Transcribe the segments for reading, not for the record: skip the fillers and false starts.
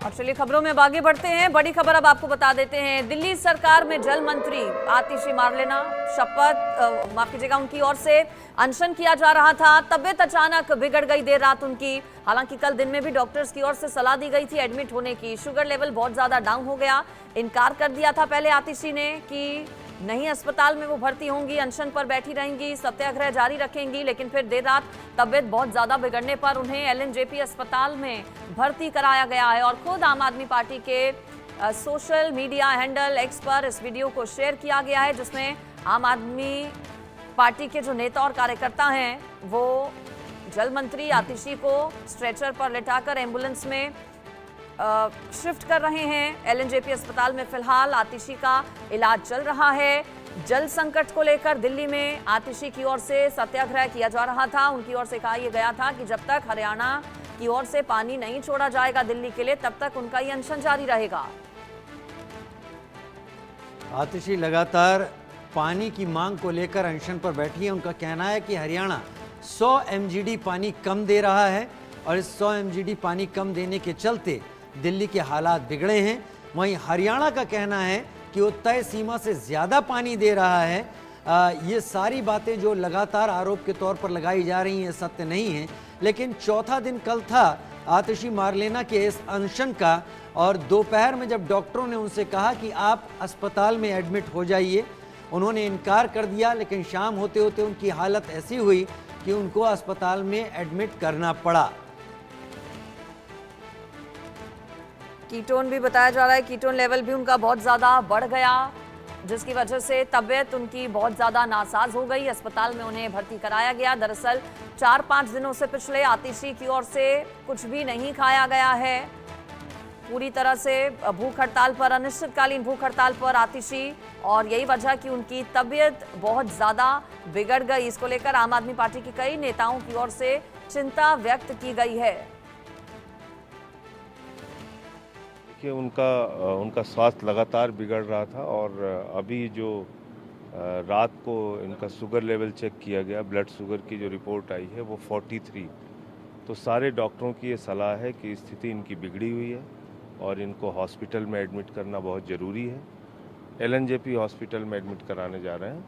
और चलिए खबरों में अब आगे बढ़ते हैं। बड़ी खबर अब आपको बता देते हैं। दिल्ली सरकार में जल मंत्री आतिशी मारलेना शपथ माफ कीजिएगा उनकी ओर से अनशन किया जा रहा था। तबीयत अचानक बिगड़ गई देर रात उनकी। हालांकि कल दिन में भी डॉक्टर्स की ओर से सलाह दी गई थी एडमिट होने की। शुगर लेवल बहुत ज्यादा डाउन हो गया। इनकार कर दिया था पहले आतिशी ने कि नहीं अस्पताल में वो भर्ती होंगी, अनशन पर बैठी रहेंगी, सत्याग्रह जारी रखेंगी। लेकिन फिर देर रात तबीयत बहुत ज्यादा बिगड़ने पर उन्हें एलएनजेपी अस्पताल में भर्ती कराया गया है। और खुद आम आदमी पार्टी के सोशल मीडिया हैंडल एक्स पर इस वीडियो को शेयर किया गया है, जिसमें आम आदमी पार्टी के जो नेता और कार्यकर्ता हैं वो जल मंत्री आतिशी को स्ट्रेचर पर लिटाकर एम्बुलेंस में शिफ्ट कर रहे हैं। एलएनजेपी अस्पताल में फिलहाल आतिशी का इलाज चल रहा है। जल संकट को लेकर दिल्ली में आतिशी की ओर से सत्याग्रह किया जा रहा था। उनकी ओर से कहा यह गया था कि जब तक हरियाणा की ओर से पानी नहीं छोड़ा जाएगा दिल्ली के लिए, तब तक उनका ये अनशन जारी रहेगा। आतिशी लगातार पानी की मांग को लेकर अनशन पर बैठी है। उनका कहना है कि हरियाणा 100 एमजीडी पानी कम दे रहा है और इस 100 एमजीडी पानी कम देने के चलते दिल्ली के हालात बिगड़े हैं। वहीं हरियाणा का कहना है कि वो तय सीमा से ज़्यादा पानी दे रहा है। ये सारी बातें जो लगातार आरोप के तौर पर लगाई जा रही हैं सत्य नहीं है। लेकिन चौथा दिन कल था आतिशी मारलेना के इस अनशन का, और दोपहर में जब डॉक्टरों ने उनसे कहा कि आप अस्पताल में एडमिट हो जाइए, उन्होंने इनकार कर दिया। लेकिन शाम होते होते उनकी हालत ऐसी हुई कि उनको अस्पताल में एडमिट करना पड़ा। कीटोन भी बताया जा रहा है, कीटोन लेवल भी उनका बहुत ज़्यादा बढ़ गया, जिसकी वजह से तबीयत उनकी बहुत ज़्यादा नासाज हो गई। अस्पताल में उन्हें भर्ती कराया गया। दरअसल 4-5 दिनों से पिछले आतिशी की ओर से कुछ भी नहीं खाया गया है। पूरी तरह से भूख हड़ताल पर, अनिश्चितकालीन भूख हड़ताल पर आतिशी, और यही वजह कि उनकी तबीयत बहुत ज़्यादा बिगड़ गई। इसको लेकर आम आदमी पार्टी के कई नेताओं की ओर से चिंता व्यक्त की गई है। कि उनका स्वास्थ्य लगातार बिगड़ रहा था, और अभी जो रात को इनका शुगर लेवल चेक किया गया, ब्लड शुगर की जो रिपोर्ट आई है वो 43। तो सारे डॉक्टरों की ये सलाह है कि स्थिति इनकी बिगड़ी हुई है और इनको हॉस्पिटल में एडमिट करना बहुत ज़रूरी है। एलएनजेपी हॉस्पिटल में एडमिट कराने जा रहे हैं,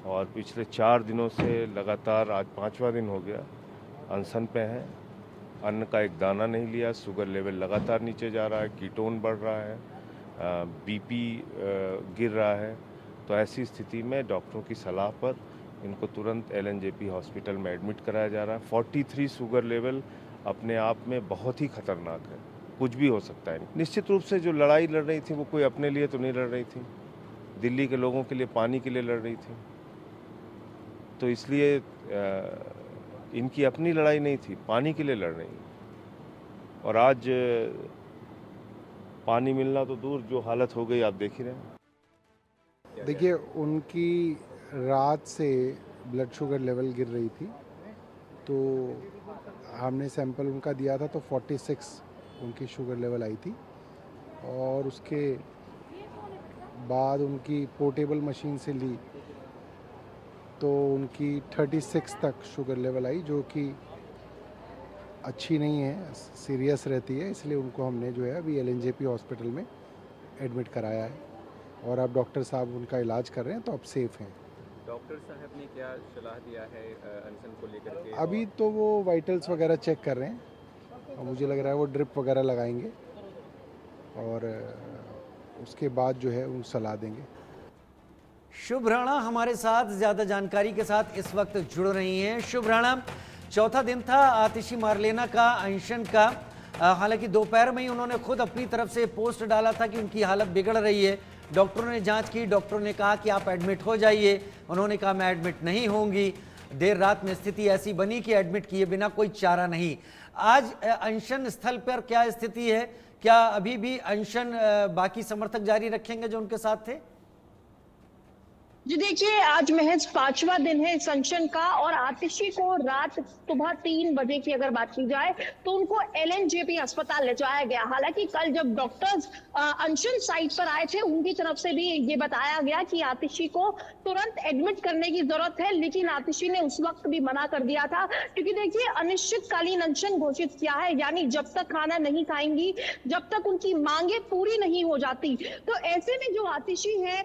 और पिछले 4 दिनों से लगातार, आज 5वां दिन हो गया, अनशन पे हैं। अन्न का एक दाना नहीं लिया। शुगर लेवल लगातार नीचे जा रहा है, कीटोन बढ़ रहा है, बीपी गिर रहा है। तो ऐसी स्थिति में डॉक्टरों की सलाह पर इनको तुरंत एलएनजेपी हॉस्पिटल में एडमिट कराया जा रहा है। 43 शुगर लेवल अपने आप में बहुत ही खतरनाक है, कुछ भी हो सकता है। निश्चित रूप से जो लड़ाई लड़ रही थी वो कोई अपने लिए तो नहीं लड़ रही थी, दिल्ली के लोगों के लिए, पानी के लिए लड़ रही थी। तो इसलिए इनकी अपनी लड़ाई नहीं थी, पानी के लिए लड़ रही। और आज पानी मिलना तो दूर, जो हालत हो गई आप देख ही रहे हैं। देखिए, उनकी रात से ब्लड शुगर लेवल गिर रही थी, तो हमने सैंपल उनका दिया था तो 46 उनकी शुगर लेवल आई थी। और उसके बाद उनकी पोर्टेबल मशीन से ली तो उनकी 36 तक शुगर लेवल आई, जो कि अच्छी नहीं है, सीरियस रहती है। इसलिए उनको हमने जो है अभी एलएनजेपी हॉस्पिटल में एडमिट कराया है, और अब डॉक्टर साहब उनका इलाज कर रहे हैं, तो अब सेफ हैं। डॉक्टर साहब ने क्या सलाह दिया है अनशन को लेकर के? अभी तो वो वाइटल्स वगैरह चेक कर रहे हैं, और मुझे लग रहा है वो ड्रिप वगैरह लगाएंगे, और उसके बाद जो है वो सलाह देंगे। शुभ राणा हमारे साथ ज्यादा जानकारी के साथ इस वक्त जुड़ रही हैं। शुभ राणा, चौथा दिन था आतिशी मारलेना का अनशन का। हालांकि दोपहर में ही उन्होंने खुद अपनी तरफ से पोस्ट डाला था कि उनकी हालत बिगड़ रही है। डॉक्टरों ने जांच की, डॉक्टरों ने कहा कि आप एडमिट हो जाइए। उन्होंने कहा मैं एडमिट नहीं होंगी। देर रात में स्थिति ऐसी बनी कि एडमिट किए बिना कोई चारा नहीं। आज अनशन स्थल पर क्या स्थिति है? क्या अभी भी अनशन बाकी समर्थक जारी रखेंगे जो उनके साथ थे? जी देखिए, आज महज 5वां दिन है इस अनशन का और आतिशी को रात सुबह 3 बजे की अगर बात की जाए तो उनको एलएनजेपी अस्पताल ले जाया गया। हालांकि कल जब डॉक्टर्स अनशन साइट पर आए थे उनकी तरफ से भी ये बताया गया कि आतिशी को तुरंत एडमिट करने की जरूरत है, लेकिन आतिशी ने उस वक्त भी मना कर दिया था क्योंकि देखिए अनिश्चितकालीन अनशन घोषित किया है, यानी जब तक खाना नहीं खाएंगी, जब तक उनकी मांगे पूरी नहीं हो जाती। तो ऐसे में जो आतिशी है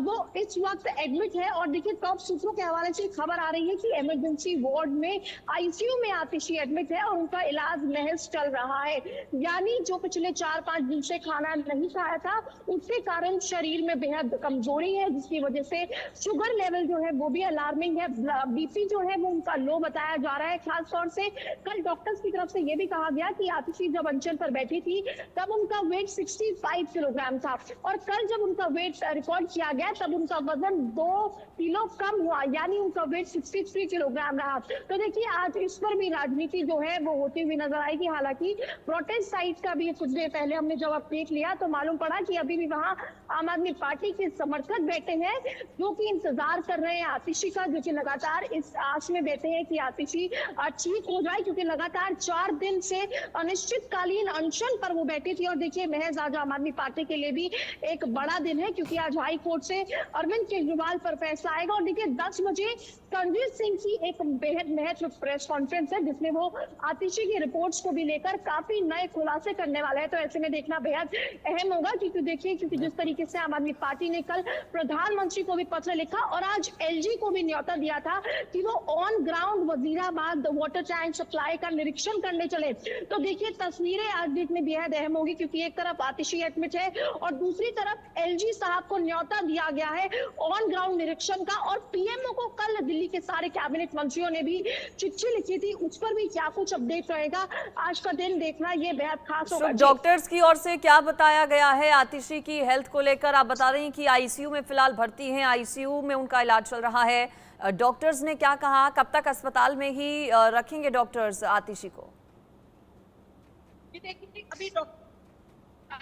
वो इस वक्त एडमिट है और देखिए टॉप सूत्रों के हवाले से खबर आ रही है कि इमरजेंसी वार्ड में आईसीयू में आतिशी एडमिट है और उनका इलाज महज चल रहा है। यानी जो पिछले 4-5 दिन से खाना नहीं खाया था उसके कारण शरीर में बेहद कमजोरी है, जिसकी वजह से शुगर लेवल जो है वो भी अलार्मिंग है, बीपी जो है वो उनका लो बताया जा रहा है। खास तौर से कल डॉक्टर्स की तरफ से ये भी कहा गया कि आतिशी जब अनशन पर बैठी थी तब उनका वेट 65 किलोग्राम था और कल जब उनका वेट रिकॉर्ड किया गया तब उनका वजन 2 किलो कम हुआ, यानी उनका वेट 63 किलोग्राम रहा। तो देखिए आज इस पर भी राजनीति जो है वो होती हुई नजर आएगी। हालांकि प्रोटेस्ट साइट का भी कुछ देर पहले हमने जब अपडेट लिया तो मालूम पड़ा कि अभी भी वहां आम आदमी पार्टी के समर्थक बैठे हैं जो कि इंतजार कर रहे हैं आतिशी का, जो कि लगातार इस आस में बैठे हैं कि आतिशी ठीक हो जाए, क्योंकि लगातार 4 दिन से अनिश्चितकालीन अनशन पर वो बैठी थी। और देखिए महज आज आम आदमी पार्टी के लिए भी एक बड़ा दिन है क्योंकि आज हाई कोर्ट से अरविंद केजरीवाल पर फैसला आएगा और देखिए 10 बजे संजय सिंह की एक बेहद महत्वपूर्ण प्रेस कॉन्फ्रेंस है जिसमें वो आतिशी की रिपोर्ट्स को भी लेकर काफी नए खुलासे करने वाले हैं। तो ऐसे में देखना बेहद अहम होगा क्योंकि जिस तरीके से आम आदमी पार्टी ने कल प्रधानमंत्री को भी पत्र लिखा और आज एलजी को भी न्योता दिया था कि वो on ground Wazirabad water tank supply का निरीक्षण करने चले। तो देखिए तस्वीरें आज देखने बेहद अहम होगी क्योंकि एक तरफ आतिशी एडमिट है और दूसरी तरफ एलजी साहब को न्योता दिया गया है ऑन ग्राउंड निरीक्षण का। और पीएमओ को कल दिल्ली के सारे कैबिनेट मंत्रियों ने भी चिट्ठी लिखी थी, उस पर भी क्या कुछ अपडेट रहेगा आज का दिन देखना ये बेहद खास होगा। डॉक्टर्स की ओर से क्या बताया गया है आतिशी की हेल्थ को लेकर? आप बता रही हैं कि आईसीयू में फिलहाल भर्ती हैं, आईसीयू में उनका इलाज चल रहा है। डॉक्टर्स ने क्या कहा, कब तक अस्पताल में ही रखेंगे डॉक्टर्स आतिशी को?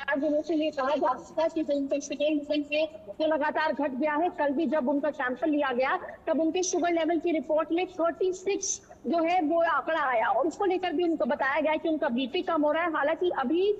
अभी दिनों से ये कहा जा सकता है कि जो लगातार घट गया है। कल भी जब उनका सैंपल लिया गया तब उनके शुगर लेवल की रिपोर्ट में 36 जो है वो आंकड़ा आया और उसको लेकर भी उनको बताया गया कि उनका बीपी कम हो रहा है। हालांकि अभी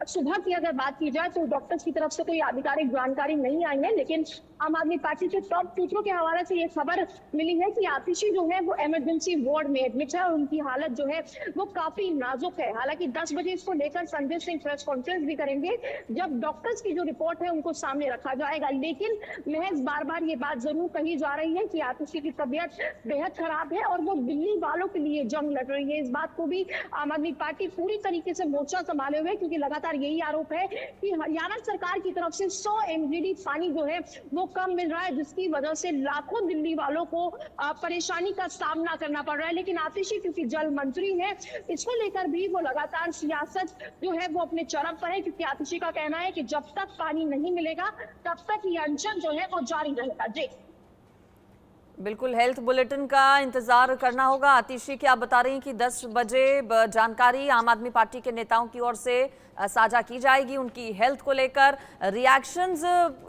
सुबह की अगर बात की जाए तो डॉक्टर्स की तरफ से कोई आधिकारिक जानकारी नहीं आई है, लेकिन आम आदमी पार्टी के टॉप सूत्रों के हवाले से ये खबर मिली है कि आतिशी जो है वो इमरजेंसी वार्ड में एडमिट है और उनकी हालत जो है वो काफी नाजुक है। हालांकि 10 बजे इसको लेकर संजय सिंह प्रेस कॉन्फ्रेंस भी करेंगे जब डॉक्टर्स की जो रिपोर्ट है उनको सामने रखा जाएगा। लेकिन महज बार बार ये बात जरूर कही जा रही है कि आतिशी की तबीयत बेहद खराब है और वो दिल्ली वालों के लिए जंग लड़ रही है। इस बात को भी आम आदमी पार्टी पूरी तरीके से मोर्चा संभाले हुए, क्योंकि लगातार यही आरोप है कि हरियाणा सरकार की तरफ से 100 MGD पानी जो है वो कम मिल रहा है, जिसकी वजह से लाखों दिल्ली वालों को परेशानी का सामना करना पड़ रहा है। लेकिन आतिशी क्योंकि जल मंत्री है, इसको लेकर भी वो लगातार सियासत जो है वो अपने चरम पर है, क्योंकि आतिशी का कहना है कि जब तक पानी नहीं मिलेगा तब तक ये अनशन जो है वो जारी रहेगा। जी बिल्कुल, हेल्थ बुलेटिन का इंतजार करना होगा। आतिशी की आप बता रही हैं कि 10 बजे जानकारी आम आदमी पार्टी के नेताओं की ओर से साझा की जाएगी उनकी हेल्थ को लेकर। रिएक्शंस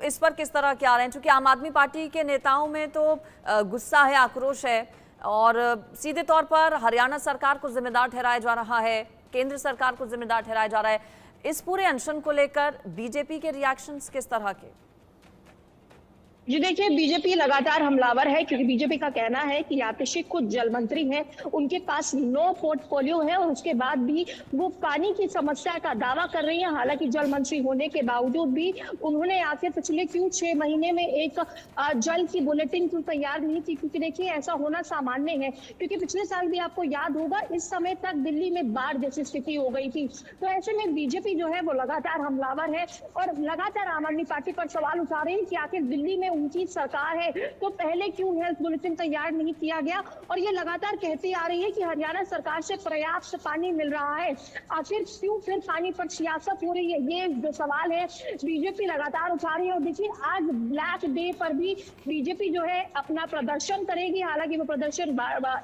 इस पर किस तरह के आ रहे हैं? क्योंकि आम आदमी पार्टी के नेताओं में तो गुस्सा है, आक्रोश है और सीधे तौर पर हरियाणा सरकार को जिम्मेदार ठहराया जा रहा है, केंद्र सरकार को जिम्मेदार ठहराया जा रहा है। इस पूरे अनशन को लेकर बीजेपी के रिएक्शंस किस तरह के? जी देखिए, बीजेपी लगातार हमलावर है क्योंकि बीजेपी का कहना है कि आतिशी खुद जल मंत्री हैं, उनके पास नो पोर्टफोलियो है और उसके बाद भी वो पानी की समस्या का दावा कर रही हैं। हालांकि जल मंत्री होने के बावजूद भी उन्होंने आखिर पिछले 6 महीने में एक जल की बुलेटिन क्यों तैयार नहीं की, क्योंकि देखिए ऐसा होना सामान्य है। क्योंकि पिछले साल भी आपको याद होगा इस समय तक दिल्ली में बाढ़ जैसी स्थिति हो गई थी। तो ऐसे में बीजेपी जो है वो लगातार हमलावर है और लगातार आम आदमी पार्टी पर सवाल उठा रही है कि आखिर दिल्ली में उनकी सरकार है तो पहले क्यों हेल्थ बुलेटिन तैयार नहीं किया गया। और ये लगातार कहती आ रही है कि हरियाणा सरकार से पर्याप्त पानी मिल रहा है, आखिर क्यों फिर पानी पर सियासत हो रही है, ये जो सवाल है बीजेपी लगातार उठा रही है। और देखिए आज ब्लैक डे पर भी बीजेपी जो है अपना प्रदर्शन करेगी। हालांकि वो प्रदर्शन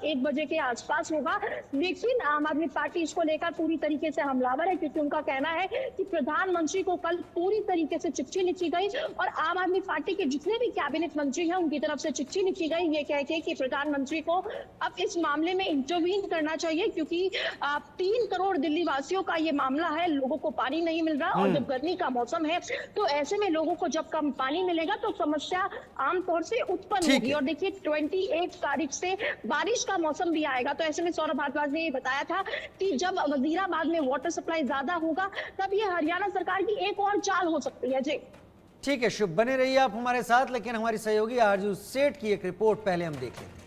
1 बजे के आसपास होगा, लेकिन आम आदमी पार्टी इसको लेकर पूरी तरीके से हमलावर है क्योंकि उनका कहना है कि प्रधानमंत्री को कल पूरी तरीके से चिट्ठी लिखी गई और आम आदमी पार्टी के जितने भी कैबिनेट मंत्री हैं उनकी तरफ से चिट्ठी लिखी गई ये कह के कि प्रधानमंत्री को अब इस मामले में इंटरवीन करना चाहिए, क्योंकि 3 करोड़ दिल्ली वासियों का ये मामला है, लोगों को पानी नहीं मिल रहा और जब गर्मी का मौसम है तो ऐसे में लोगों को जब कम पानी मिलेगा तो समस्या आमतौर से उत्पन्न होगी। और देखिए 28 तारीख से बारिश का मौसम भी आएगा, तो ऐसे में सौरभ भारद्वाज ने ये बताया था कि जब वजीराबाद में वाटर सप्लाई ज्यादा होगा तब ये हरियाणा सरकार की एक और चाल हो सकती है। जी ठीक है शुभ, बने रहिए आप हमारे साथ, लेकिन हमारी सहयोगी आरजू सेठ की एक रिपोर्ट पहले हम देख लेते हैं।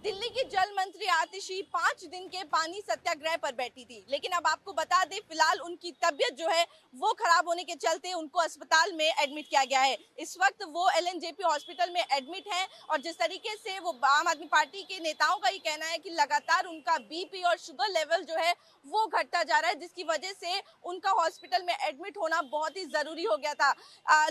दिल्ली की जल मंत्री आतिशी 5 दिन के पानी सत्याग्रह पर बैठी थी, लेकिन अब आपको बता दें फिलहाल उनकी तबीयत जो है वो खराब होने के चलते उनको अस्पताल में एडमिट किया गया है। इस वक्त वो LNJP हॉस्पिटल में एडमिट हैं और जिस तरीके से वो आम आदमी पार्टी के नेताओं का ये कहना है कि लगातार उनका BP और शुगर लेवल जो है वो घटता जा रहा है, जिसकी वजह से उनका हॉस्पिटल में एडमिट होना बहुत ही जरूरी हो गया था।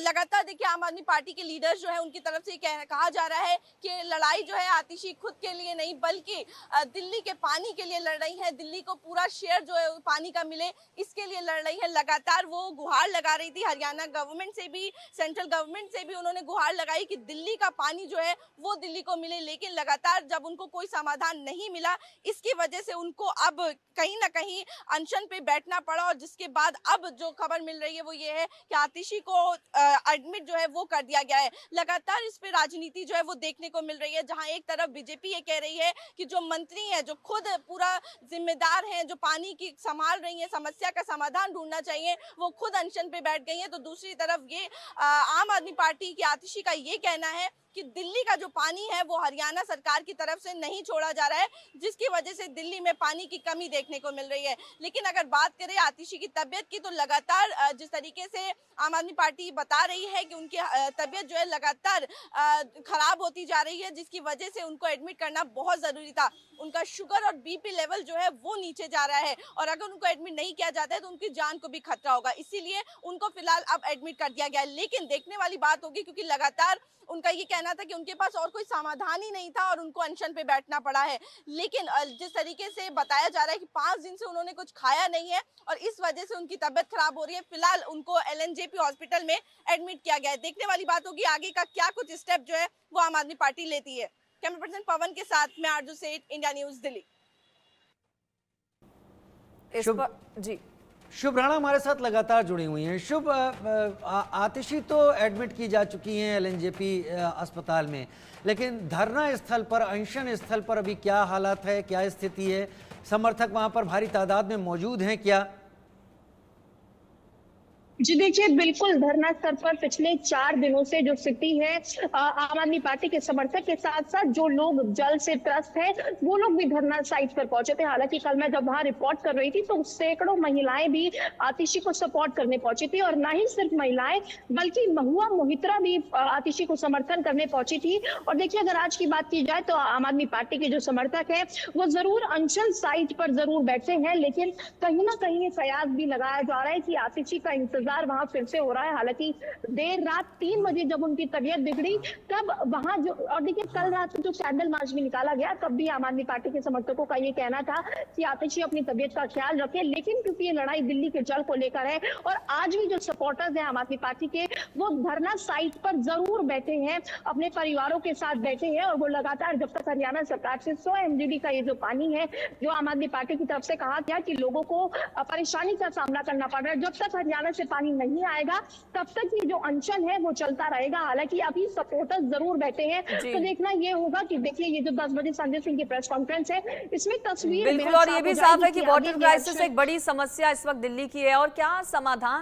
लगातार देखिए आम आदमी पार्टी के लीडर्स जो है उनकी तरफ से कहा जा रहा है कि लड़ाई जो है आतिशी खुद के लिए नहीं बल्कि दिल्ली के पानी के लिए लड़ रही है, दिल्ली को पूरा शेयर जो है पानी का मिले इसके लिए लड़ रही है। लगातार वो गुहार लगा रही थी, हरियाणा गवर्नमेंट से भी सेंट्रल गवर्नमेंट से भी उन्होंने गुहार लगाई कि दिल्ली का पानी जो है वो दिल्ली को मिले, लेकिन लगातार जब उनको कोई समाधान नहीं मिला इसकी वजह से उनको अब कहीं ना कहीं अनशन पे बैठना पड़ा। और जिसके बाद अब जो खबर मिल रही है वो ये है कि आतिशी को एडमिट जो है वो कर दिया गया है। लगातार इस पे राजनीति जो है वो देखने को मिल रही है, जहां एक तरफ बीजेपी ये कह रही है कि जो मंत्री हैं जो खुद पूरा जिम्मेदार हैं, जो पानी की संभाल रही है, समस्या का समाधान ढूंढना चाहिए, वो खुद अनशन पे बैठ गई हैं। तो दूसरी तरफ ये आम आदमी पार्टी की आतिशी का ये कहना है कि दिल्ली का जो पानी है वो हरियाणा सरकार की तरफ से नहीं छोड़ा जा रहा है, जिसकी वजह से दिल्ली में पानी की कमी देखने को मिल रही है। लेकिन अगर बात करें आतिशी की तबीयत की तो लगातार जिस तरीके से आम आदमी पार्टी बता रही है कि उनकी तबीयत जो है लगातार खराब होती जा रही है, जिसकी वजह से उनको एडमिट करना बहुत जरूरी था। उनका शुगर और BP लेवल जो है वो नीचे जा रहा है और अगर उनको एडमिट नहीं किया जाता है तो उनकी जान को भी खतरा होगा, इसीलिए उनको फिलहाल अब एडमिट कर दिया गया है। लेकिन देखने वाली बात होगी क्योंकि लगातार उनका ये कहना था कि उनके पास और कोई समाधान ही नहीं था और उनको अनशन पे बैठना पड़ा है। लेकिन जिस तरीके से बताया जा रहा है कि 5 दिन से उन्होंने कुछ खाया नहीं है और इस वजह से उनकी तबीयत खराब हो रही है, फिलहाल उनको LNJP हॉस्पिटल में एडमिट किया गया है। देखने वाली बात होगी आगे का क्या कुछ स्टेप जो है वो आम आदमी पार्टी लेती है। कैमरा पर्सन पवन के साथ मैं आरजू सेठ, इंडिया न्यूज दिल्ली। जी शुभ राणा हमारे साथ लगातार जुड़ी हुई हैं। शुभ, आतिशी तो एडमिट की जा चुकी हैं LNJP अस्पताल में, लेकिन धरना स्थल पर, अनशन स्थल पर अभी क्या हालात है, क्या स्थिति है? समर्थक वहां पर भारी तादाद में मौजूद हैं क्या? जी देखिए बिल्कुल धरना स्थल पर पिछले 4 दिनों से जो स्थिति है आम आदमी पार्टी के समर्थक के साथ साथ जो लोग जल से त्रस्त हैं वो लोग भी धरना साइट पर पहुंचे थे। हालांकि कल मैं जब वहां रिपोर्ट कर रही थी तो सैकड़ों महिलाएं भी आतिशी को सपोर्ट करने पहुंची थी और ना ही सिर्फ महिलाएं बल्कि महुआ मोहित्रा भी आतिशी को समर्थन करने पहुंची थी। और देखिए अगर आज की बात की जाए तो आम आदमी पार्टी के जो समर्थक है वो जरूर अनशन साइट पर जरूर बैठे हैं, लेकिन कहीं ना कहीं कयास भी लगाया जा रहा है कि आतिशी का इंतजार वहां फिर से हो रहा है। हालांकि देर रात 3 बजे जब उनकी तबीयत बिगड़ी तब वहां जो, और देखिए कल रात जो कैंडल मार्च भी निकाला गया तब भी आम आदमी पार्टी के समर्थकों का ये कहना था कि आतिशी अपनी तबीयत का ख्याल रखें, लेकिन क्योंकि ये लड़ाई दिल्ली के जल को लेकर है और आज भी जो सपोर्टर्स हैं आम आदमी पार्टी के वो धरना साइट पर जरूर बैठे हैं, अपने परिवारों के साथ बैठे हैं और वो लगातार जब तक हरियाणा सरकार से 100 MGD का ये जो पानी है जो आम आदमी पार्टी की तरफ से कहा गया कि लोगों को परेशानी का सामना करना पड़ रहा है, जब तक हरियाणा से पानी नहीं आएगा तब तक ये जो अनशन है वो चलता रहेगा। हालांकि अभी सपोर्टर्स जरूर बैठे हैं, तो देखना ये होगा कि देखिए ये जो 10 बजे संजय सिंह की प्रेस कॉन्फ्रेंस है इसमें तस्वीर बिल्कुल, और ये भी साफ है कि वाटर क्राइसिस एक बड़ी समस्या इस वक्त दिल्ली की है और क्या समाधान